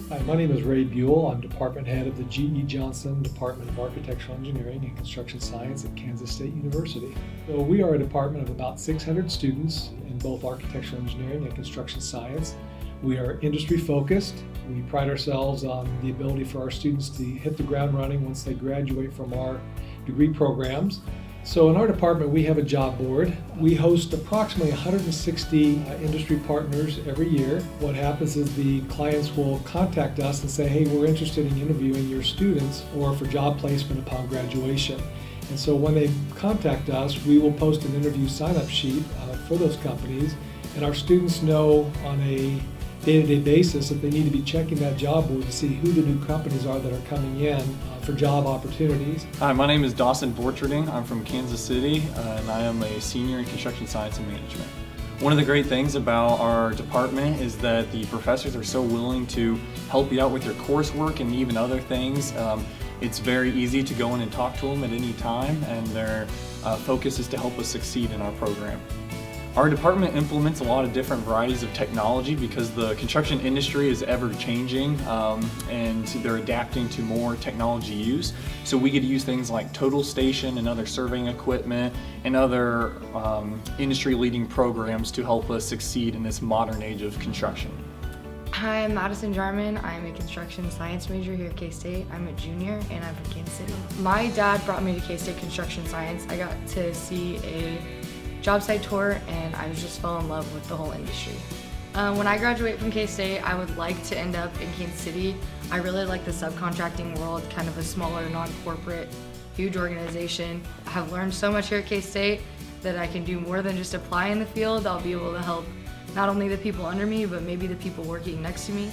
Hi, my name is Ray Buell. I'm department head of the G.E. Johnson Department of Architectural Engineering and Construction Science at Kansas State University. So we are a department of about 600 students in both architectural engineering and construction science. We are industry focused. We pride ourselves on the ability for our students to hit the ground running once they graduate from our degree programs. So in our department, we have a job board. We host approximately 160 industry partners every year. What happens is the clients will contact us and say, hey, we're interested in interviewing your students or for job placement upon graduation. And so when they contact us, we will post an interview sign-up sheet for those companies, and our students know on a day-to-day basis that they need to be checking that job board to see who the new companies are that are coming in for job opportunities. Hi, my name is Dawson Borcherding. I'm from Kansas City, and I am a senior in construction science and management. One of the great things about our department is that the professors are so willing to help you out with your coursework and even other things. It's very easy to go in and talk to them at any time, and their focus is to help us succeed in our program. Our department implements a lot of different varieties of technology because the construction industry is ever changing and they're adapting to more technology use. So we get to use things like Total Station and other surveying equipment and other industry leading programs to help us succeed in this modern age of construction. Hi, I'm Madison Jarman. I'm a construction science major here at K-State. I'm a junior and I'm from Kansas City. My dad brought me to K-State Construction Science. I got to see a job site tour and I just fell in love with the whole industry. When I graduate from K-State, I would like to end up in Kansas City. I really like the subcontracting world, kind of a smaller, non-corporate, huge organization. I have learned so much here at K-State that I can do more than just apply in the field. I'll be able to help not only the people under me, but maybe the people working next to me.